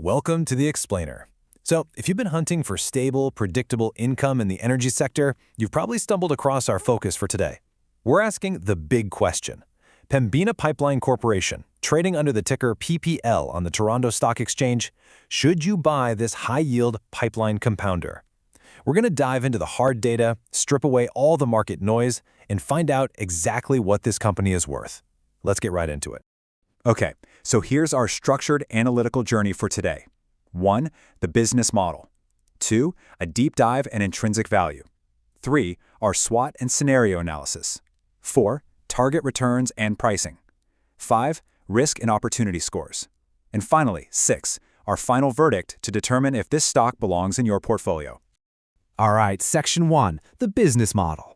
Welcome to The Explainer. So, if you've been hunting for stable, predictable income in the energy sector, you've probably stumbled across our focus for today. We're asking the big question. Pembina Pipeline Corporation, trading under the ticker PPL on the Toronto Stock Exchange, should you buy this high-yield pipeline compounder? We're going to dive into the hard data, strip away all the market noise, and find out exactly what this company is worth. Let's get right into it. Okay, so here's our structured analytical journey for today. 1. The business model. 2. A deep dive and intrinsic value. 3. Our SWOT and scenario analysis. 4. Target returns and pricing. 5. Risk and opportunity scores. And finally, 6. Our final verdict to determine if this stock belongs in your portfolio. All right, Section 1, the business model.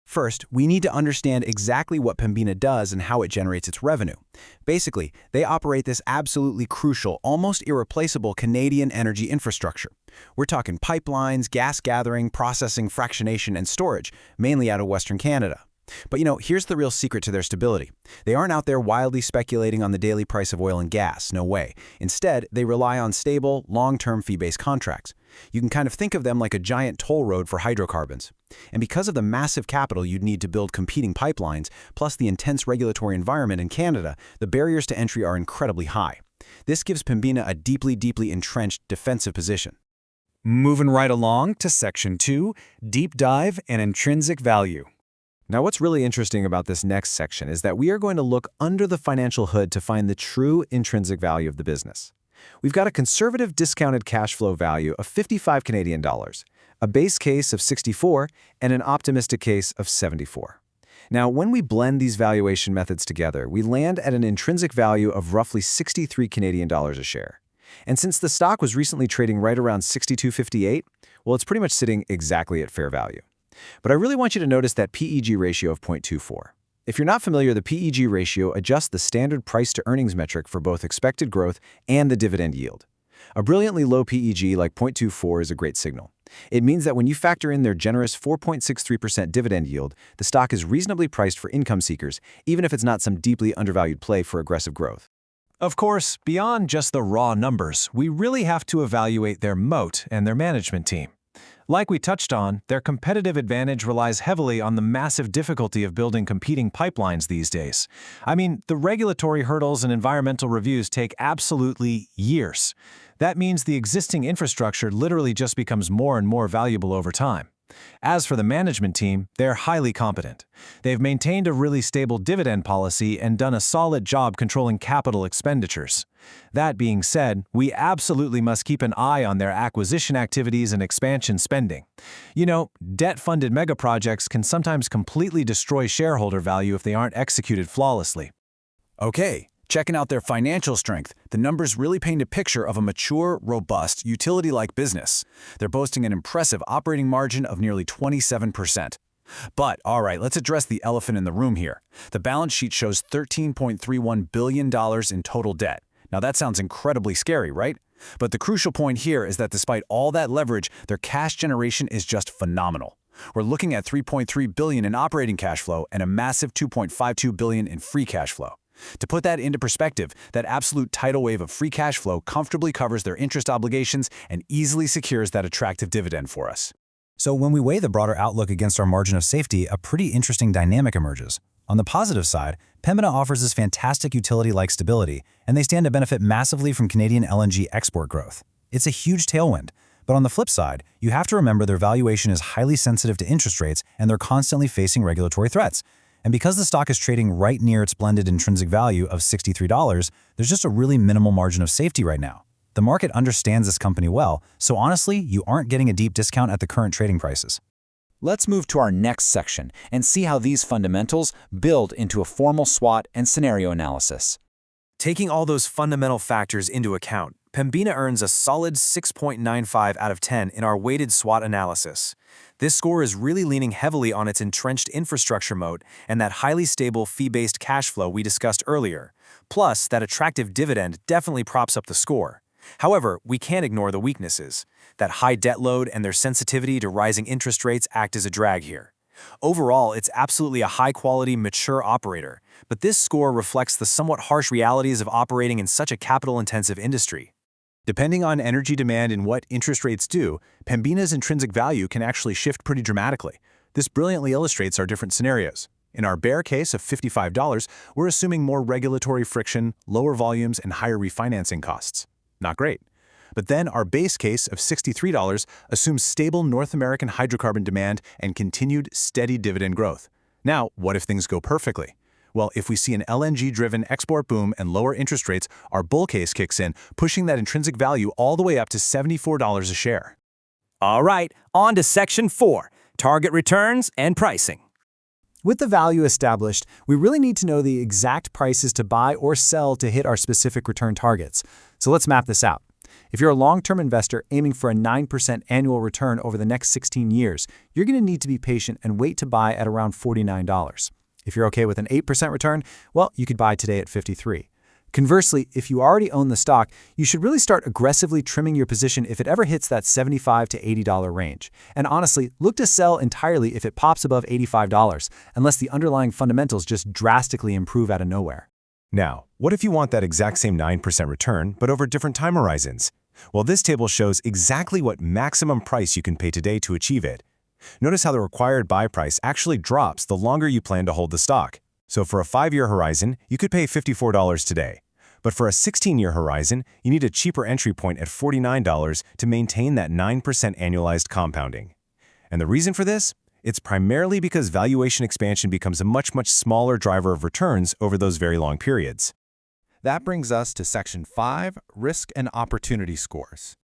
First, we need to understand exactly what Pembina does and how it generates its revenue. Basically, they operate this absolutely crucial, almost irreplaceable Canadian energy infrastructure. We're talking pipelines, gas gathering, processing, fractionation, and storage, mainly out of Western Canada. But here's the real secret to their stability. They aren't out there wildly speculating on the daily price of oil and gas, no way. Instead, they rely on stable, long-term fee-based contracts. You can kind of think of them like a giant toll road for hydrocarbons. And because of the massive capital you'd need to build competing pipelines, plus the intense regulatory environment in Canada, the barriers to entry are incredibly high. This gives Pembina a deeply entrenched defensive position. Moving right along to Section 2, Deep Dive and Intrinsic Value. Now, what's really interesting about this next section is that we are going to look under the financial hood to find the true intrinsic value of the business. We've got a conservative discounted cash flow value of 55 Canadian dollars, a base case of 64, and an optimistic case of 74. Now, when we blend these valuation methods together, we land at an intrinsic value of roughly 63 Canadian dollars a share. And since the stock was recently trading right around 62.58, well, it's pretty much sitting exactly at fair value. But I really want you to notice that PEG ratio of 0.24. If you're not familiar, the PEG ratio adjusts the standard price-to-earnings metric for both expected growth and the dividend yield. A brilliantly low PEG like 0.24 is a great signal. It means that when you factor in their generous 4.63% dividend yield, the stock is reasonably priced for income seekers, even if it's not some deeply undervalued play for aggressive growth. Of course, beyond just the raw numbers, we really have to evaluate their moat and their management team. Like we touched on, their competitive advantage relies heavily on the massive difficulty of building competing pipelines these days. I mean, the regulatory hurdles and environmental reviews take absolutely years. That means the existing infrastructure literally just becomes more and more valuable over time. As for the management team, they're highly competent. They've maintained a really stable dividend policy and done a solid job controlling capital expenditures. That being said, we absolutely must keep an eye on their acquisition activities and expansion spending. Debt-funded megaprojects can sometimes completely destroy shareholder value if they aren't executed flawlessly. Okay, checking out their financial strength, the numbers really paint a picture of a mature, robust, utility-like business. They're boasting an impressive operating margin of nearly 27%. But, all right, let's address the elephant in the room here. The balance sheet shows $13.31 billion in total debt. Now that sounds incredibly scary, right? But the crucial point here is that despite all that leverage, their cash generation is just phenomenal. We're looking at $3.3 billion in operating cash flow and a massive $2.52 billion in free cash flow. To put that into perspective, that absolute tidal wave of free cash flow comfortably covers their interest obligations and easily secures that attractive dividend for us. So when we weigh the broader outlook against our margin of safety, a pretty interesting dynamic emerges. On the positive side, Pembina offers this fantastic utility-like stability, and they stand to benefit massively from Canadian LNG export growth. It's a huge tailwind. But on the flip side, you have to remember their valuation is highly sensitive to interest rates, and they're constantly facing regulatory threats. And because the stock is trading right near its blended intrinsic value of $63, there's just a really minimal margin of safety right now. The market understands this company well, so honestly, you aren't getting a deep discount at the current trading prices. Let's move to our next section and see how these fundamentals build into a formal SWOT and scenario analysis. Taking all those fundamental factors into account, Pembina earns a solid 6.95 out of 10 in our weighted SWOT analysis. This score is really leaning heavily on its entrenched infrastructure moat and that highly stable fee-based cash flow we discussed earlier. Plus, that attractive dividend definitely props up the score. However, we can't ignore the weaknesses. That high debt load and their sensitivity to rising interest rates act as a drag here. Overall, it's absolutely a high-quality, mature operator, but this score reflects the somewhat harsh realities of operating in such a capital-intensive industry. Depending on energy demand and what interest rates do, Pembina's intrinsic value can actually shift pretty dramatically. This brilliantly illustrates our different scenarios. In our bear case of $55, we're assuming more regulatory friction, lower volumes, and higher refinancing costs. Not great. But then our base case of $63 assumes stable North American hydrocarbon demand and continued steady dividend growth. Now, what if things go perfectly? Well, if we see an LNG-driven export boom and lower interest rates, our bull case kicks in, pushing that intrinsic value all the way up to $74 a share. All right, on to Section 4, target returns and pricing. With the value established, we really need to know the exact prices to buy or sell to hit our specific return targets. So let's map this out. If you're a long-term investor aiming for a 9% annual return over the next 16 years, you're going to need to be patient and wait to buy at around $49. If you're okay with an 8% return, well, you could buy today at $53. Conversely, if you already own the stock, you should really start aggressively trimming your position if it ever hits that $75 to $80 range. And honestly, look to sell entirely if it pops above $85, unless the underlying fundamentals just drastically improve out of nowhere. Now, what if you want that exact same 9% return, but over different time horizons? Well, this table shows exactly what maximum price you can pay today to achieve it. Notice how the required buy price actually drops the longer you plan to hold the stock. So for a 5-year horizon, you could pay $54 today. But for a 16-year horizon, you need a cheaper entry point at $49 to maintain that 9% annualized compounding. And the reason for this? It's primarily because valuation expansion becomes a much smaller driver of returns over those very long periods. That brings us to Section 5, Risk and Opportunity Scores.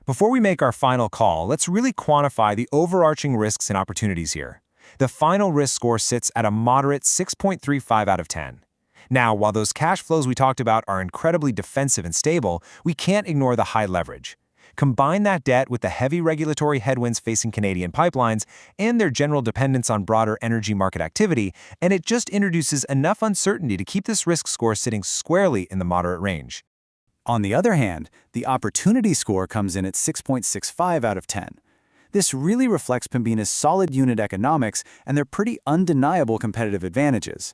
Before we make our final call, let's really quantify the overarching risks and opportunities here. The final risk score sits at a moderate 6.35 out of 10. Now, while those cash flows we talked about are incredibly defensive and stable, we can't ignore the high leverage. Combine that debt with the heavy regulatory headwinds facing Canadian pipelines and their general dependence on broader energy market activity, and it just introduces enough uncertainty to keep this risk score sitting squarely in the moderate range. On the other hand, the opportunity score comes in at 6.65 out of 10. This really reflects Pembina's solid unit economics and their pretty undeniable competitive advantages.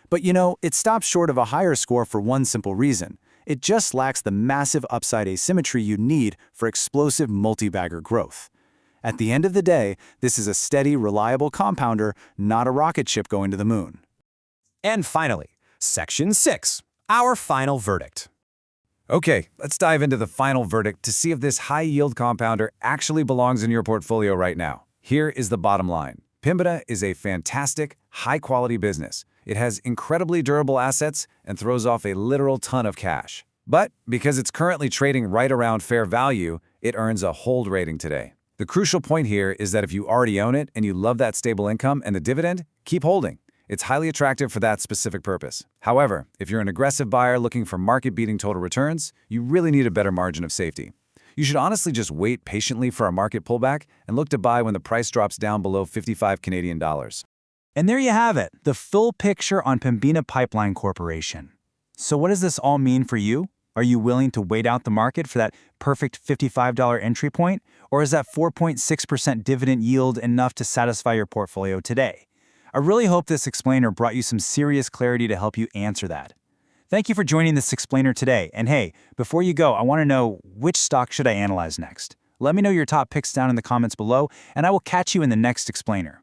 But it stops short of a higher score for one simple reason. It just lacks the massive upside asymmetry you need for explosive multi-bagger growth. At the end of the day, this is a steady, reliable compounder, not a rocket ship going to the moon. And finally, Section 6, our final verdict. Okay, let's dive into the final verdict to see if this high-yield compounder actually belongs in your portfolio right now. Here is the bottom line. Pembina is a fantastic, high-quality business. It has incredibly durable assets and throws off a literal ton of cash. But because it's currently trading right around fair value, it earns a hold rating today. The crucial point here is that if you already own it and you love that stable income and the dividend, keep holding. It's highly attractive for that specific purpose. However, if you're an aggressive buyer looking for market-beating total returns, you really need a better margin of safety. You should honestly just wait patiently for a market pullback and look to buy when the price drops down below 55 Canadian dollars. And there you have it, the full picture on Pembina Pipeline Corporation. So what does this all mean for you? Are you willing to wait out the market for that perfect $55 entry point? Or is that 4.6% dividend yield enough to satisfy your portfolio today? I really hope this explainer brought you some serious clarity to help you answer that. Thank you for joining this explainer today. And hey, before you go, I want to know, which stock should I analyze next? Let me know your top picks down in the comments below, and I will catch you in the next explainer.